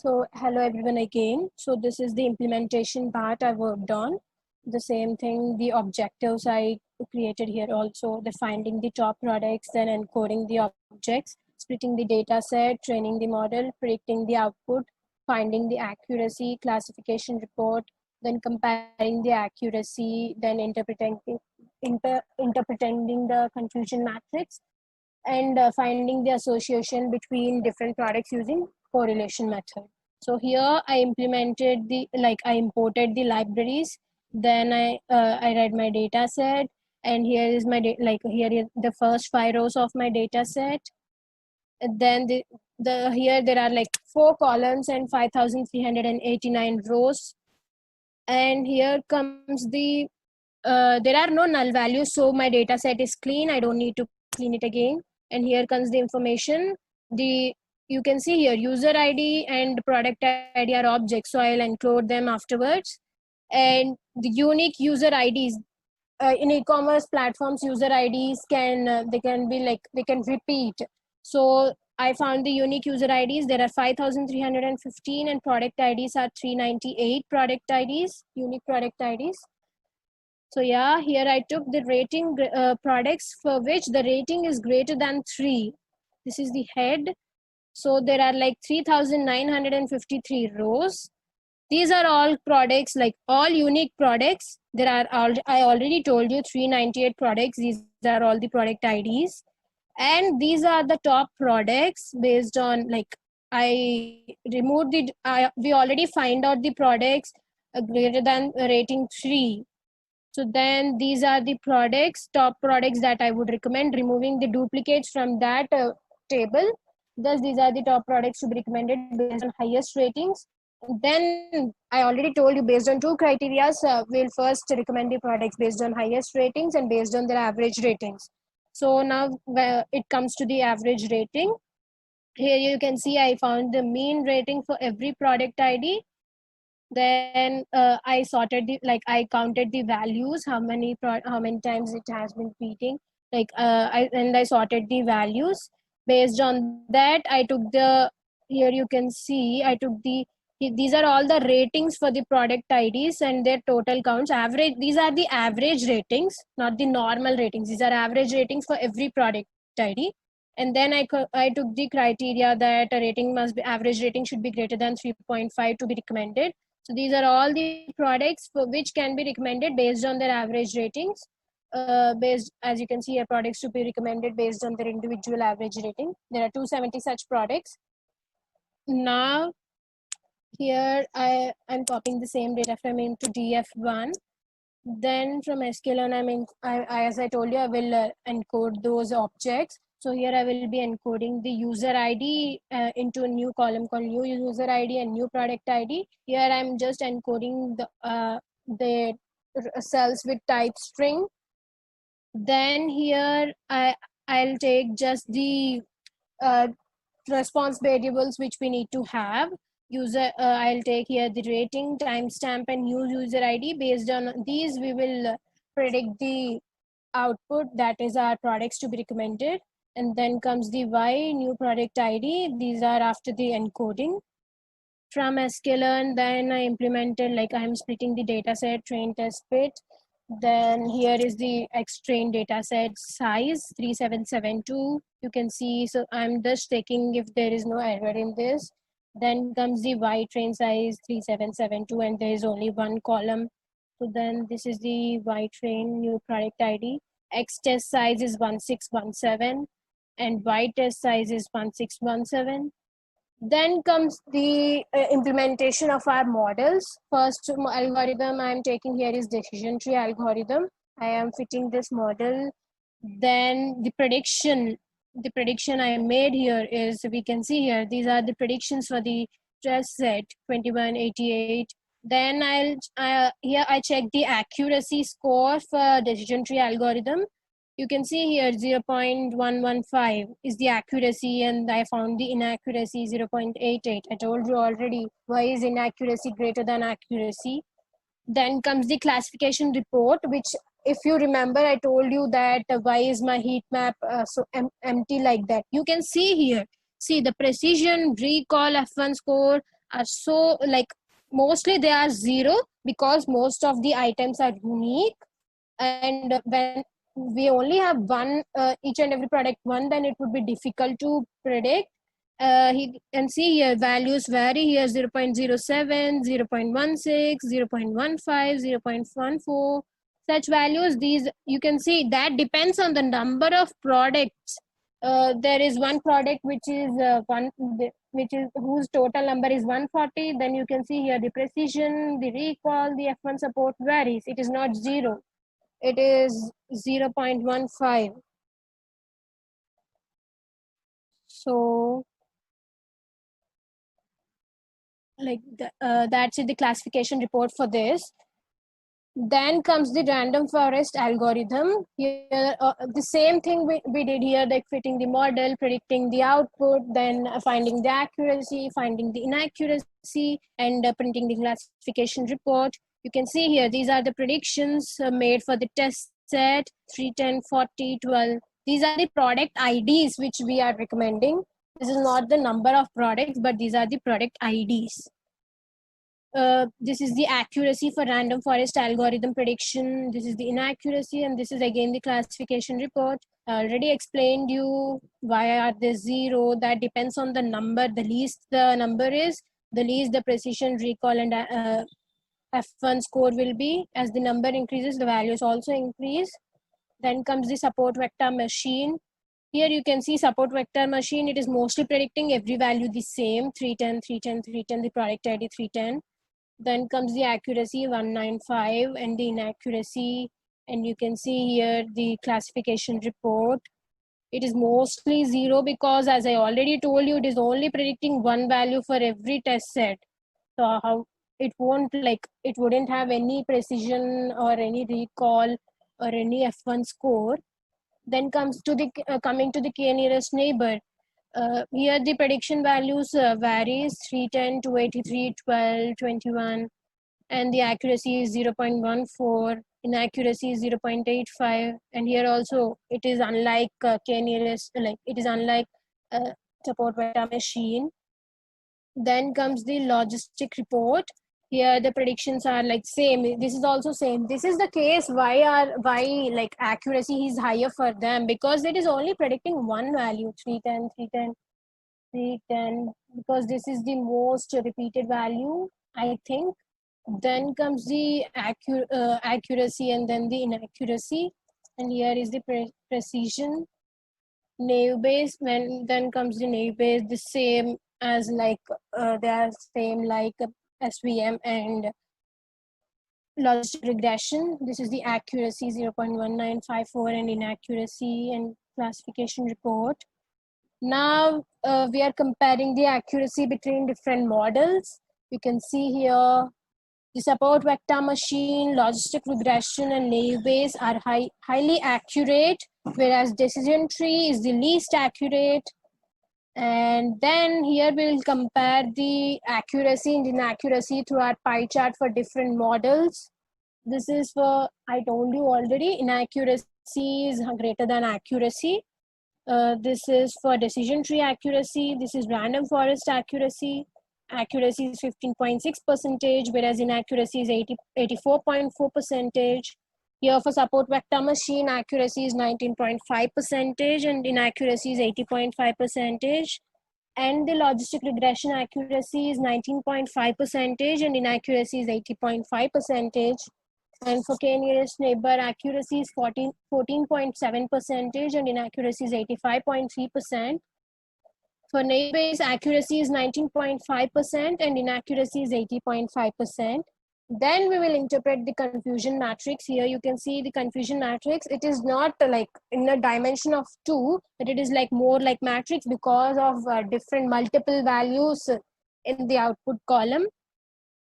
So hello everyone again. So this is the implementation part I worked on. The same thing, the objectives I created here also, the finding the top products, then encoding the objects, splitting the data set, training the model, predicting the output, finding the accuracy, classification report, then comparing the accuracy, then interpreting the confusion matrix, and finding the association between different products using correlation method. So here I implemented I imported the libraries, then I read my data set, and here is my here is the first 5 rows of my data set. And then the here there are like 4 columns and 5,389 rows, and here comes the there are no null values, so my data set is clean. I don't need to clean it again. And here comes the information. You can see here user ID and product ID are objects, so I'll encode them afterwards. And the unique user IDs in e-commerce platforms, user IDs can they can repeat. So I found the unique user IDs. There are 5,315, and product IDs are 398 product IDs, unique product IDs. So yeah, here I took the rating products for which the rating is greater than 3. This is the head. So there are like 3,953 rows. These are all products, like all unique products. There are I already told you 398 products. These are all the product IDs. And these are the top products based on I removed we already find out the products greater than rating 3. So then these are the top products that I would recommend, removing the duplicates from that table. Thus, these are the top products to be recommended based on highest ratings. Then I already told you, based on 2 criteria, we'll first recommend the products based on highest ratings and based on their average ratings. So now it comes to the average rating. Here you can see I found the mean rating for every product ID. Then I sorted I counted the values, how many times it has been repeating, I sorted the values. Based on that, I took here you can see I took these are all the ratings for the product IDs and their total counts. These are the average ratings, not the normal ratings. These are average ratings for every product ID. And then I took the criteria that average rating should be greater than 3.5 to be recommended. So these are all the products for which can be recommended based on their average ratings. As you can see, products to be recommended based on their individual average rating. There are 270 such products. Now, here I'm copying the same data frame into df1. Then from sklearn, as I told you, I will encode those objects. So here I will be encoding the user ID into a new column called new user ID and new product ID. Here I'm just encoding the cells with type string. Then here I'll take just the response variables which we need to have. I'll take here the rating, timestamp, and new user ID. Based on these, we will predict the output, that is our products to be recommended. And then comes the Y, new product ID. These are after the encoding. From sklearn, then I implemented, I'm splitting the data set, train, test, fit. Then here is the X-train data set size 3772. You can see, so I'm just checking if there is no error in this. Then comes the Y-train size 3772, and there is only 1 column. So then this is the Y-train new product ID. X test size is 1617 and Y test size is 1617. Then comes the implementation of our models. First algorithm I'm taking here is decision tree algorithm. I am fitting this model. Then the prediction I made here is, we can see here, these are the predictions for the test set 2188. Then here I check the accuracy score for decision tree algorithm. You can see here 0.115 is the accuracy, and I found the inaccuracy 0.88. I told you already, why is inaccuracy greater than accuracy? Then comes the classification report, which, if you remember, I told you that why is my heat map empty like that. You can see here, see the precision, recall, F1 score, are so like mostly they are 0 because most of the items are unique, and when we only have one each and every product one, then it would be difficult to predict. He can see here values vary here: 0 0.07, 0 0.16, 0 0.15, 0 0.14, such values. These you can see that depends on the number of products. There is one product which is which is whose total number is 140. Then you can see here the precision, the recall, the F1 support varies. It is not 0, it is 0 0.15. So like that's it, the classification report for this. Then comes the random forest algorithm. Here, the same thing we did here, like fitting the model, predicting the output, then finding the accuracy, finding the inaccuracy, and printing the classification report. You can see here, these are the predictions made for the test set 3, 10, 40, 12. These are the product IDs which we are recommending. This is not the number of products, but these are the product IDs. This is the accuracy for random forest algorithm prediction. This is the inaccuracy, and this is again the classification report. I already explained you why are they 0. That depends on the number. The least the number is, the least the precision, recall, and F1 score will be. As the number increases, the values also increase. Then comes the support vector machine. Here you can see support vector machine. It is mostly predicting every value the same: 310, 310, 310, the product ID 310. Then comes the accuracy 195 and the inaccuracy, and you can see here the classification report. It is mostly 0 because, as I already told you, it is only predicting one value for every test set. So how it wouldn't have any precision or any recall or any F1 score. Then comes to the coming to the k nearest neighbor. Here the prediction values varies: 310, 283, 12, 21, and the accuracy is 0.14, inaccuracy is 0.85, and here also it is unlike k nearest, like it is unlike support vector machine. Then comes the logistic report. Here the predictions are like same. This is also same. This is the case why like accuracy is higher for them, because it is only predicting one value: 310, 310, 310, because this is the most repeated value, I think. Then comes the accuracy, and then the inaccuracy, and here is the precision. Naive Bayes, when then comes the Naive Bayes, the same as like they are same like SVM and logistic regression. This is the accuracy 0.1954 and inaccuracy and classification report. Now we are comparing the accuracy between different models. You can see here the support vector machine, logistic regression, and naive Bayes are highly accurate, whereas decision tree is the least accurate. And then here we'll compare the accuracy and inaccuracy through our pie chart for different models. This is for, I told you already, inaccuracy is greater than accuracy. This is for decision tree accuracy. This is random forest accuracy. Accuracy is 15.6%, whereas inaccuracy is 84.4%. Here for support vector machine, accuracy is 19.5% and inaccuracy is 80.5%. And the logistic regression accuracy is 19.5% and inaccuracy is 80.5%. And for k nearest neighbor, accuracy is 14.7% and inaccuracy is 85.3%. For naive Bayes, accuracy is 19.5% and inaccuracy is 80.5%. Then we will interpret the confusion matrix. Here you can see the confusion matrix. It is not like in a dimension of 2, but it is like more like matrix because of different multiple values in the output column.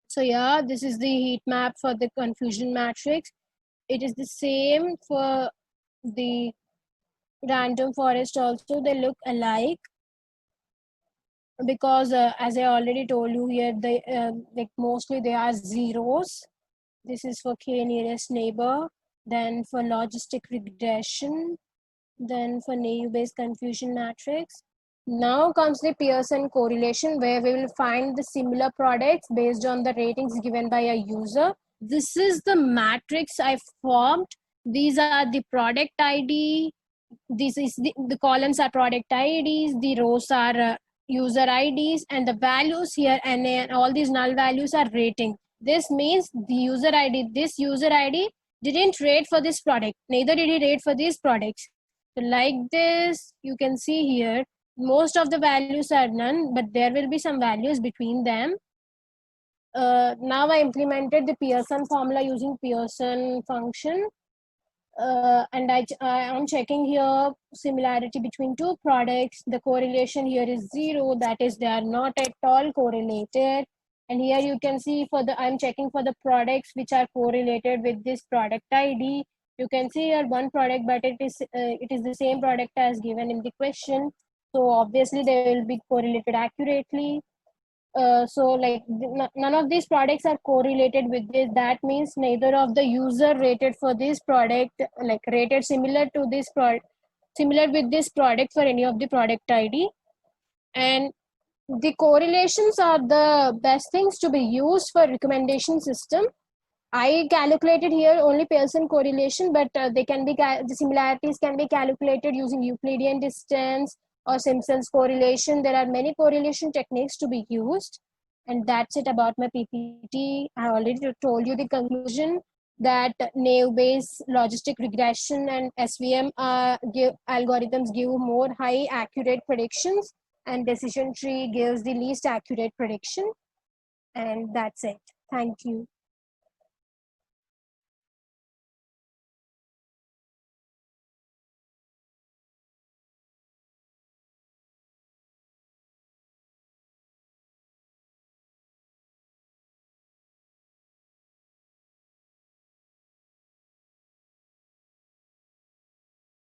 So yeah, this is the heat map for the confusion matrix. It is the same for the random forest also. They look alike because as I already told you here, they like mostly they are zeros. This is for k nearest neighbor. Then for logistic regression. Then for naive Bayes confusion matrix. Now comes the Pearson correlation, where we will find the similar products based on the ratings given by a user. This is the matrix I formed. These are the product ID. This is the columns are product IDs. The rows are user IDs, and the values here and all these null values are rating. This means the user ID, this user ID didn't rate for this product. Neither did he rate for these products. So like this, you can see here, most of the values are none, but there will be some values between them. Now I implemented the Pearson formula using Pearson function. And I am checking here similarity between two products. The correlation here is 0, that is they are not at all correlated. And here you can see I'm checking for the products which are correlated with this product ID. You can see here one product, but it is the same product as given in the question. So obviously they will be correlated accurately. So like none of these products are correlated with this. That means neither of the user rated for this product, like rated similar to this product, similar with this product for any of the product ID. And the correlations are the best things to be used for recommendation system. I calculated here only Pearson correlation, but the similarities can be calculated using Euclidean distance or Simpson's correlation. There are many correlation techniques to be used. And that's it about my PPT. I already told you the conclusion that naive-based logistic regression and SVM algorithms give more high accurate predictions, and decision tree gives the least accurate prediction. And that's it. Thank you.